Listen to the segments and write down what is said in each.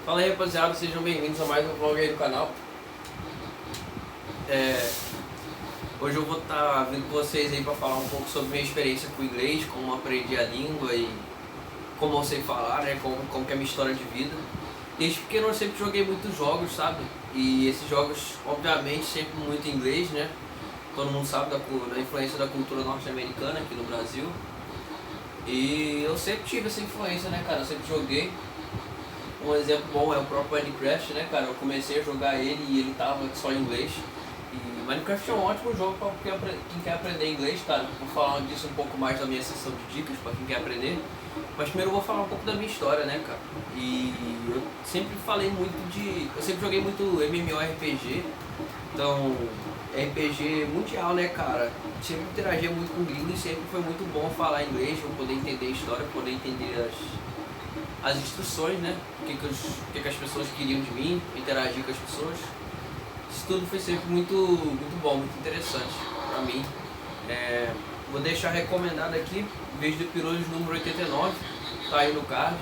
Fala aí, rapaziada, sejam bem-vindos a mais um vlog aí do canal. Hoje eu vou estar vindo com vocês aí para falar um pouco sobre minha experiência com o inglês, como eu aprendi a língua e como eu sei falar, né, como que é a minha história de vida. Desde pequeno eu sempre joguei muitos jogos, sabe? E esses jogos, obviamente, sempre muito em inglês, né? Todo mundo sabe da influência da cultura norte-americana aqui no Brasil. E eu sempre tive essa influência, né, cara? Eu sempre joguei. Um exemplo bom é o próprio Minecraft, né, cara? Eu comecei a jogar ele e ele tava só em inglês. E Minecraft é um ótimo jogo para quem quer aprender inglês, cara. Vou falar disso um pouco mais na minha sessão de dicas para quem quer aprender. Mas primeiro eu vou falar um pouco da minha história, né, cara? E eu sempre falei muito eu sempre joguei muito MMORPG. Então, RPG mundial, né, cara? Sempre interagia muito com gringos e sempre foi muito bom falar inglês, pra poder entender a história, poder entender as instruções, né? O que as pessoas queriam de mim, interagir com as pessoas. Isso tudo foi sempre muito bom, muito interessante pra mim. Vou deixar recomendado aqui o vídeo do Pirulhos número 89, tá aí no card,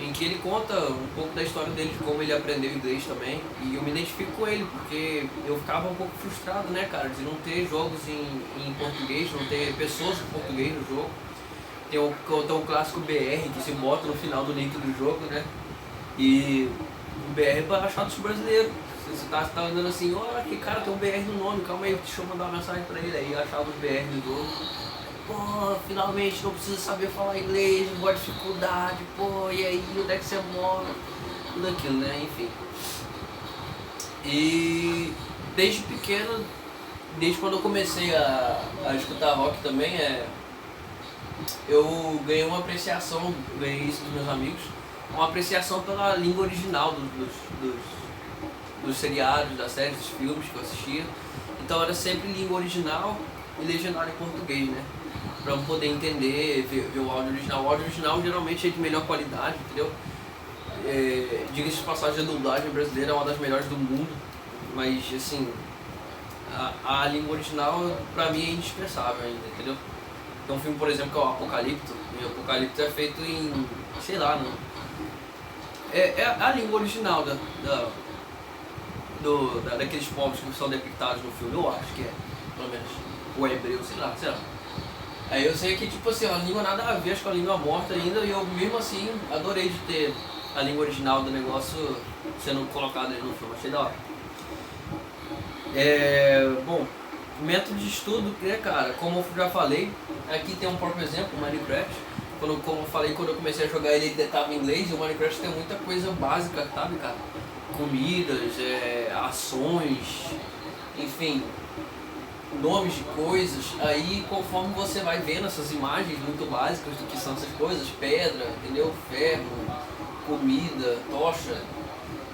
em que ele conta um pouco da história dele, de como ele aprendeu inglês também. E eu me identifico com ele, porque eu ficava um pouco frustrado, né, cara, de não ter jogos em português, não ter pessoas em português no jogo. Tem um clássico BR que se bota no final do link do jogo, né? E o BR é baixado dos brasileiros. Você tá andando assim, olha que cara, tem um BR no nome, calma aí, deixa eu mandar uma mensagem pra ele. Aí achava os BR no jogo. Pô, finalmente não precisa saber falar inglês, não gosto de dificuldade, pô, e aí, onde é que você mora? Tudo aquilo, né? Enfim. E desde pequeno, desde quando eu comecei a escutar rock também, eu ganhei uma apreciação, ganhei isso dos meus amigos, uma apreciação pela língua original dos seriados, das séries, dos filmes que eu assistia. Então era sempre língua original e legendado em português, né? Pra eu poder entender, ver o áudio original. O áudio original geralmente é de melhor qualidade, entendeu? Diga-se de passagem, a dublagem brasileira é uma das melhores do mundo, mas assim, a língua original pra mim é indispensável ainda, entendeu? Tem um filme, por exemplo, que é o Apocalipto, e o Apocalipto é feito em, sei lá, não. É a língua original daqueles povos que são depictados no filme, eu acho que é, pelo menos, o hebreu, sei lá. Aí eu sei que, tipo assim, a língua nada a ver, acho que é uma língua morta ainda, e eu mesmo assim adorei de ter a língua original do negócio sendo colocada ali no filme, achei da hora. Bom, método de estudo, né, cara, como eu já falei, aqui tem um próprio exemplo, o Minecraft. Como eu falei, quando eu comecei a jogar ele estava em inglês, e o Minecraft tem muita coisa básica, sabe, cara? Comidas, ações, enfim, nomes de coisas. Aí conforme você vai vendo essas imagens muito básicas do que são essas coisas, pedra, entendeu? Ferro, comida, tocha,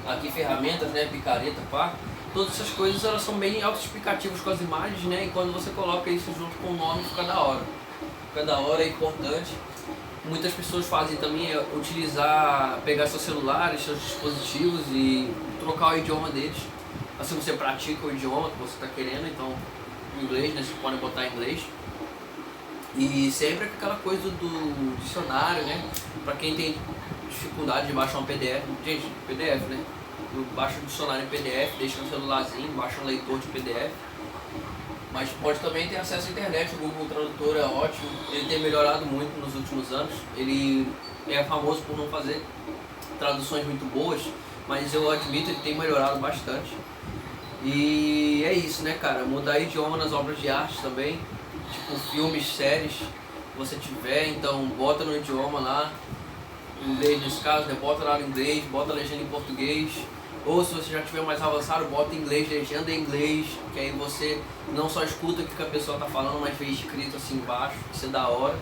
aqui ferramentas, né, picareta, pá. Todas essas coisas elas são bem autoexplicativas com as imagens, né? E quando você coloca isso junto com o nome fica da hora. Fica da hora, é importante. Muitas pessoas fazem também pegar seus celulares, seus dispositivos e trocar o idioma deles. Assim você pratica o idioma que você está querendo, então inglês, né? Você pode botar em inglês. E sempre aquela coisa do dicionário, né? Para quem tem dificuldade de baixar um PDF, gente, PDF, né? Baixa o dicionário em PDF, deixa no celularzinho, baixa um leitor de PDF. Mas pode também ter acesso à internet, o Google Tradutor é ótimo, ele tem melhorado muito nos últimos anos. Ele é famoso por não fazer traduções muito boas, mas eu admito, ele tem melhorado bastante. E é isso, né, cara, mudar idioma nas obras de arte também, tipo filmes, séries, que você tiver, então bota no idioma lá, inglês nesse caso, né, bota lá no inglês, bota a legenda em português. Ou se você já tiver mais avançado, bota em inglês, legenda em inglês, que aí você não só escuta o que a pessoa está falando, mas vê escrito assim embaixo, isso é da hora.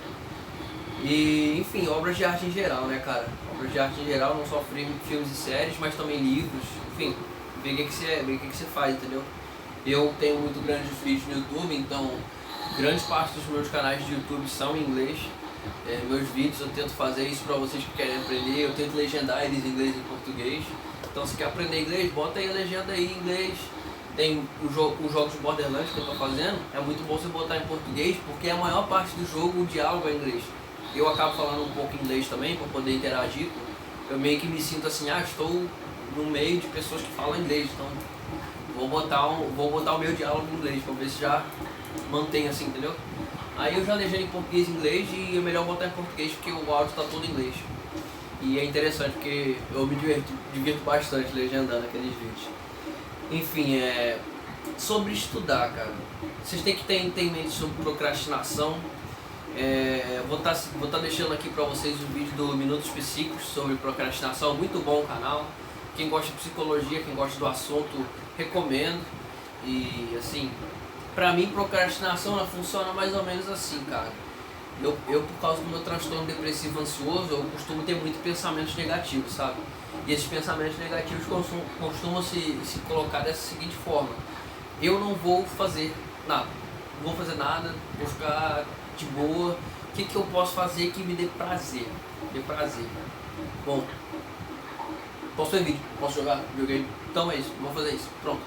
E, enfim, obras de arte em geral, né, cara? Obras de arte em geral, não só filmes e séries, mas também livros, enfim, ver o que você faz, entendeu? Eu tenho muito grandes vídeos no YouTube, então grande parte dos meus canais de YouTube são em inglês. Meus vídeos eu tento fazer isso para vocês que querem aprender, eu tento legendar eles em inglês e em português. Então se quer aprender inglês, bota aí a legenda aí em inglês. Tem os jogos de Borderlands que eu tô fazendo, é muito bom você botar em português, porque a maior parte do jogo o diálogo é em inglês. Eu acabo falando um pouco em inglês também, para poder interagir eu meio que me sinto assim, estou no meio de pessoas que falam inglês, então vou botar o meu diálogo em inglês, pra ver se já mantém assim, entendeu? Aí eu já legendo em português e inglês, e é melhor botar em português porque o áudio tá todo em inglês. E é interessante porque eu me divirto bastante legendando aqueles vídeos. Enfim, sobre estudar, cara. Vocês têm que ter em mente sobre procrastinação. Vou tá deixando aqui pra vocês o vídeo do Minutos Psíquicos sobre procrastinação, muito bom o canal. Quem gosta de psicologia, quem gosta do assunto, recomendo. E assim, pra mim procrastinação ela funciona mais ou menos assim, cara. Eu por causa do meu transtorno depressivo ansioso, eu costumo ter muitos pensamentos negativos, sabe? E esses pensamentos negativos costumam se colocar dessa seguinte forma: eu não vou fazer nada, não vou fazer nada, vou ficar de boa. O que eu posso fazer que me dê prazer? Bom, posso ver vídeo, posso jogar videogame, então é isso, vou fazer isso, pronto.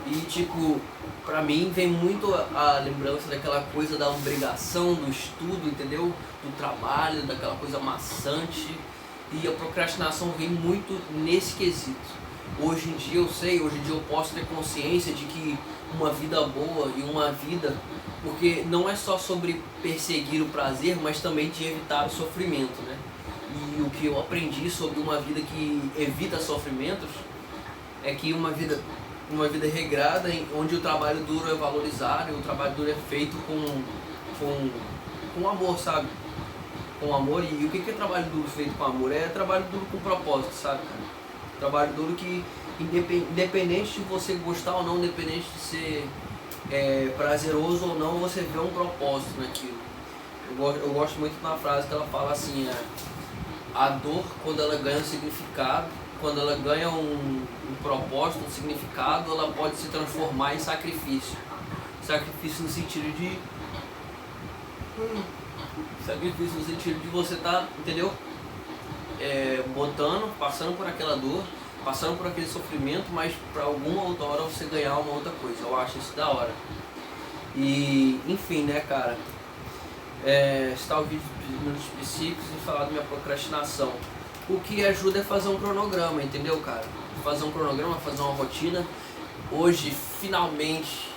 E tipo, pra mim vem muito a lembrança daquela coisa da obrigação, do estudo, entendeu? Do trabalho, daquela coisa maçante. E a procrastinação vem muito nesse quesito. Hoje em dia eu sei, hoje em dia eu posso ter consciência de que uma vida boa e uma vida, porque não é só sobre perseguir o prazer, mas também de evitar o sofrimento, né? E o que eu aprendi sobre uma vida que evita sofrimentos é que uma vida regrada, onde o trabalho duro é valorizado, e o trabalho duro é feito com amor, sabe? Com amor. E o que é trabalho duro feito com amor? É trabalho duro com propósito, sabe, cara? Trabalho duro que, independente de você gostar ou não, independente de ser prazeroso ou não, você vê um propósito naquilo. Eu gosto muito da frase que ela fala assim, a dor, quando ela ganha um significado, quando ela ganha um propósito, um significado, ela pode se transformar em sacrifício. Sacrifício no sentido de... Sacrifício no sentido de você estar, entendeu? Passando por aquela dor, passando por aquele sofrimento, mas para alguma outra hora você ganhar uma outra coisa. Eu acho isso da hora. E, enfim, né, cara? Citar o vídeo de Minutos Psíquicos e falar da minha procrastinação. O que ajuda é fazer um cronograma, entendeu, cara? Fazer um cronograma, fazer uma rotina. Hoje, finalmente,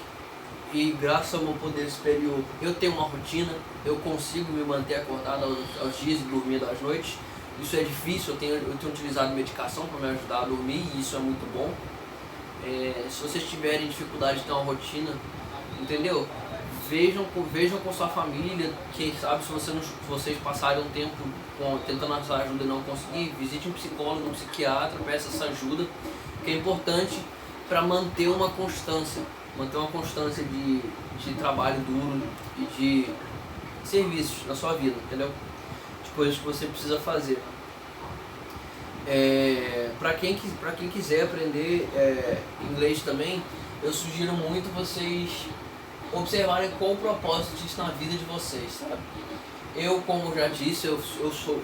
e graças ao meu poder superior, eu tenho uma rotina. Eu consigo me manter acordado aos dias e dormindo às noites. Isso é difícil, eu tenho utilizado medicação para me ajudar a dormir, e isso é muito bom. Se vocês tiverem dificuldade de ter uma rotina, entendeu? Vejam com sua família, quem sabe se vocês passarem um tempo tentando essa ajuda e não conseguir, visite um psicólogo, um psiquiatra, peça essa ajuda, que é importante para manter uma constância de trabalho duro e de serviços na sua vida, entendeu? De coisas que você precisa fazer. Para quem quiser aprender inglês também, eu sugiro muito vocês observarem qual o propósito disso na vida de vocês, sabe? Eu, como já disse, eu sou,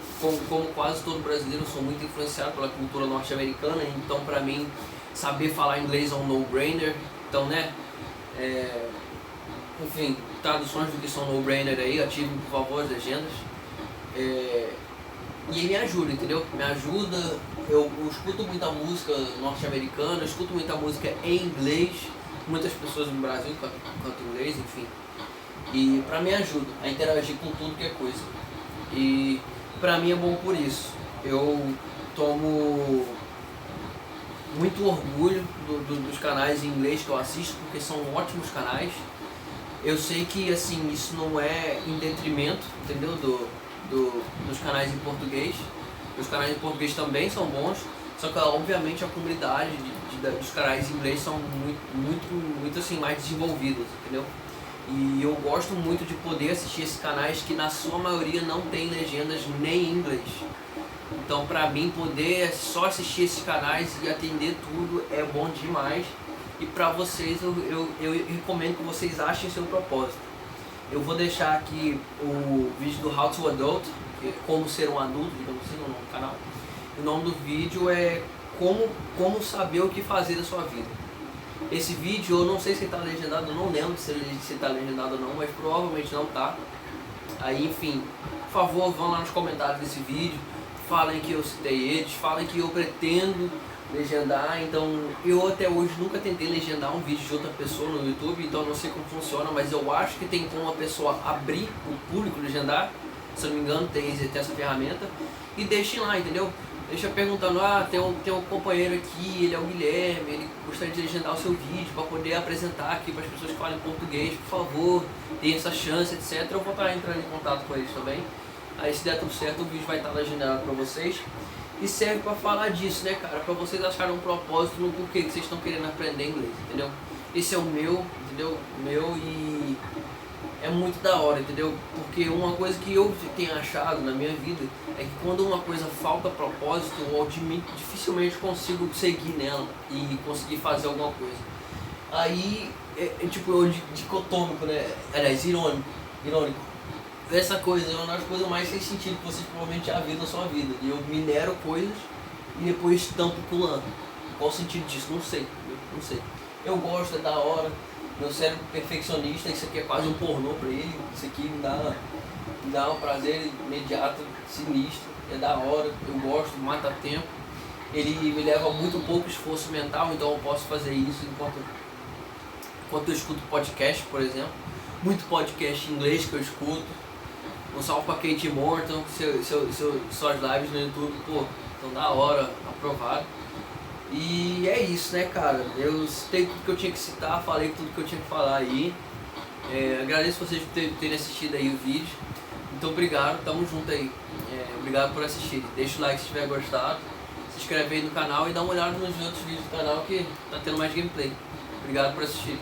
como quase todo brasileiro, eu sou muito influenciado pela cultura norte-americana, então pra mim saber falar inglês é um no-brainer. Então, né, enfim, traduções do que são no-brainer aí, ativem por favor as legendas. E me ajuda, entendeu? Me ajuda, eu escuto muita música norte-americana, eu escuto muita música em inglês, muitas pessoas no Brasil cantam inglês, enfim. E pra mim ajuda a interagir com tudo que é coisa. E pra mim é bom por isso. Eu tomo muito orgulho dos canais em inglês que eu assisto, porque são ótimos canais. Eu sei que assim, isso não é em detrimento, entendeu? Dos canais em português. Os canais em português também são bons, só que obviamente a comunidade dos canais em inglês são muito assim, mais desenvolvidas, entendeu? E eu gosto muito de poder assistir esses canais que na sua maioria não tem legendas nem em inglês. Então pra mim poder só assistir esses canais e atender tudo é bom demais. E pra vocês eu recomendo que vocês achem seu propósito. Eu vou deixar aqui o vídeo do How to Adult, que é como ser um adulto, digamos assim, no canal. O nome do vídeo é como saber o que fazer da sua vida. Esse vídeo eu não sei se está legendado, eu não lembro se está legendado ou não, mas provavelmente não está. Aí, enfim, por favor, vão lá nos comentários desse vídeo, falem que eu citei eles, falem que eu pretendo legendar. Então eu até hoje nunca tentei legendar um vídeo de outra pessoa no YouTube, então eu não sei como funciona, mas eu acho que tem como a pessoa abrir o público legendar, se eu não me engano tem essa ferramenta, e deixem lá, entendeu? Deixa perguntando, tem um companheiro aqui, ele é o Guilherme, ele gostaria de legendar o seu vídeo para poder apresentar aqui para as pessoas que falam português, por favor, tem essa chance, etc. Eu vou estar entrando em contato com eles também. Aí se der tudo certo, o vídeo vai estar legendado para vocês. E serve para falar disso, né, cara? Para vocês acharem um propósito no porquê que vocês estão querendo aprender inglês, entendeu? Esse é o meu, entendeu? E é muito da hora, entendeu? Porque uma coisa que eu tenho achado na minha vida é que quando uma coisa falta propósito, eu dificilmente consigo seguir nela e conseguir fazer alguma coisa. Aí tipo, eu dicotômico, né? Aliás, irônico. Essa coisa é uma das coisas mais sem sentido que vocês provavelmente já viram na sua vida. E eu minero coisas e depois tampo pulando. Qual o sentido disso? Não sei. Eu gosto, é da hora. Meu cérebro perfeccionista, isso aqui é quase um pornô pra ele. Isso aqui me dá um prazer imediato, sinistro. É da hora, eu gosto, mata tempo. Ele me leva muito pouco esforço mental, então eu posso fazer isso enquanto eu escuto podcast, por exemplo. Muito podcast em inglês que eu escuto. Um salve pra Kate Morton, suas lives no YouTube, pô, tão da hora, aprovado. E é isso, né, cara? Eu citei tudo que eu tinha que citar, falei tudo que eu tinha que falar aí. Agradeço vocês por terem assistido aí o vídeo. Então obrigado, tamo junto aí. Obrigado por assistir. Deixa o like se tiver gostado. Se inscreve aí no canal e dá uma olhada nos outros vídeos do canal que tá tendo mais gameplay. Obrigado por assistir.